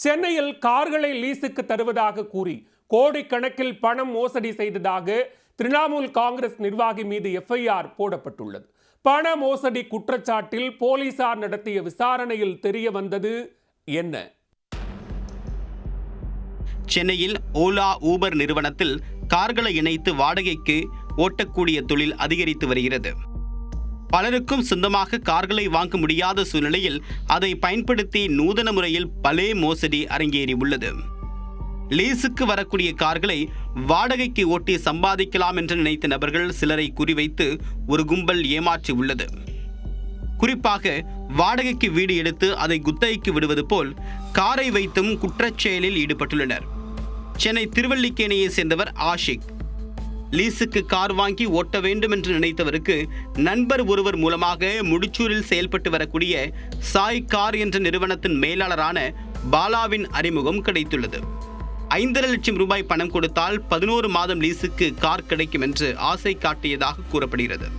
சென்னையில் கார்களை லீஸுக்கு தருவதாக கூறி கோடிக்கணக்கில் பணம் மோசடி செய்ததாக திரிணாமுல் காங்கிரஸ் நிர்வாகி மீது எஃப்ஐஆர் போடப்பட்டுள்ளது. பண மோசடி குற்றச்சாட்டில் போலீசார் நடத்திய விசாரணையில் தெரிய வந்தது என்ன? சென்னையில் ஓலா ஊபர் நிறுவனத்தில் கார்களை இணைத்து வாடகைக்கு ஓட்டக்கூடிய தொழில் அதிகரித்து வருகிறது. பலருக்கும் சொந்தமாக கார்களை வாங்க முடியாத சூழ்நிலையில் அதை பயன்படுத்தி நூதன முறையில் பலே மோசடி அரங்கேறி உள்ளது. லீஸுக்கு வரக்கூடிய கார்களை வாடகைக்கு ஓட்டி சம்பாதிக்கலாம் என்று நினைத்த நபர்கள் சிலரை குறிவைத்து ஒரு கும்பல் ஏமாற்றி உள்ளது. குறிப்பாக வாடகைக்கு வீடு எடுத்து அதை குத்தகைக்கு விடுவது போல் காரை வைத்தும் குற்றச்செயலில் ஈடுபட்டுள்ளனர். சென்னை திருவல்லிக்கேணியை சேர்ந்தவர் ஆஷிக். லீஸுக்கு கார் வாங்கி ஓட்ட வேண்டும் என்று நினைத்தவருக்கு நண்பர் ஒருவர் மூலமாக முடிச்சூரில் செயல்பட்டு வரக்கூடிய சாய் கார் என்ற நிறுவனத்தின் மேலாளரான பாலாவின் அறிமுகம் கிடைத்துள்ளது. 5.5 லட்சம் ரூபாய் பணம் கொடுத்தால் 11 மாதம் லீஸுக்கு கார் கிடைக்கும் என்று ஆசை காட்டியதாக கூறப்படுகிறது.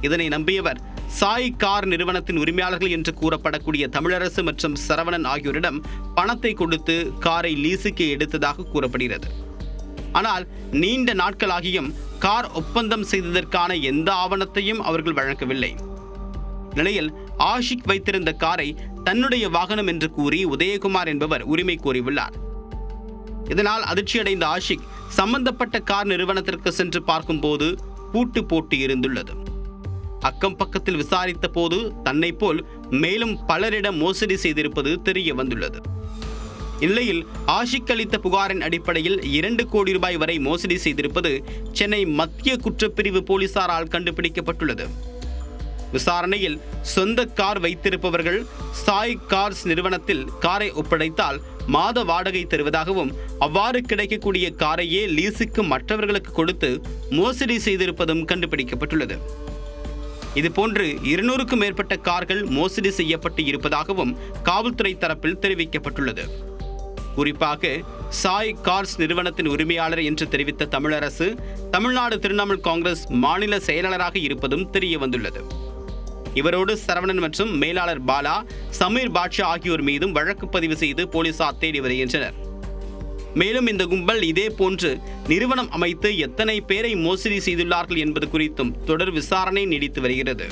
இதனை நம்பியவர் சாய் கார் நிறுவனத்தின் உரிமையாளர்கள் என்று கூறப்படக்கூடிய தமிழரசு மற்றும் சரவணன் ஆகியோரிடம் பணத்தை கொடுத்து காரை லீஸுக்கு எடுத்ததாக கூறப்படுகிறது. ஆனால் நீண்ட நாட்களாகியும் கார் ஒப்பந்தம் செய்ததற்கான எந்த ஆவணத்தையும் அவர்கள் வழங்கவில்லை. நிலையில் ஆஷிக் வைத்திருந்த காரை தன்னுடைய வாகனம் என்று கூறி உதயகுமார் என்பவர் உரிமை கோரியுள்ளார். இதனால் அதிர்ச்சியடைந்த ஆஷிக் சம்பந்தப்பட்ட கார் நிறுவனத்திற்கு சென்று பார்க்கும்போது பூட்டு போட்டு இருந்துள்ளது. அக்கம் பக்கத்தில் விசாரித்த போது தன்னை போல் மேலும் பலரிடம் மோசடி செய்திருப்பது தெரிய வந்துள்ளது. இந்நிலையில் ஆஷிக் அளித்த புகாரின் அடிப்படையில் 2 கோடி ரூபாய் வரை மோசடி செய்திருப்பது சென்னை மத்திய குற்றப்பிரிவு போலீசாரால் கண்டுபிடிக்கப்பட்டுள்ளது. விசாரணையில் சொந்த கார் வைத்திருப்பவர்கள் சாய் கார்ஸ் நிறுவனத்தில் காரை ஒப்படைத்தால் மாத வாடகை தருவதாகவும் அவ்வாறு கிடைக்கக்கூடிய காரையே லீஸுக்கு மற்றவர்களுக்கு கொடுத்து மோசடி செய்திருப்பதும் கண்டுபிடிக்கப்பட்டுள்ளது. இதுபோன்று 200க்கும் மேற்பட்ட கார்கள் மோசடி செய்யப்பட்டு இருப்பதாகவும் காவல்துறை தரப்பில் தெரிவிக்கப்பட்டுள்ளது. குறிப்பாக சாய் கார்ஸ் நிறுவனத்தின் உரிமையாளர் என்று தெரிவித்த தமிழரசு தமிழ்நாடு திரிணாமுல் காங்கிரஸ் மாநில செயலாளராக இருப்பதும் தெரிய வந்துள்ளது. இவரோடு சரவணன் மற்றும் மேலாளர் பாலா, சமீர் பாட்ஷா ஆகியோர் மீதும் வழக்கு பதிவு செய்து போலீசார் தேடி வருகின்றனர். மேலும் இந்த கும்பல் இதே போன்று நிறுவனம் அமைத்து எத்தனை பேரை மோசடி செய்துள்ளார்கள் என்பது குறித்தும் தொடர் விசாரணை நீடித்து வருகிறது.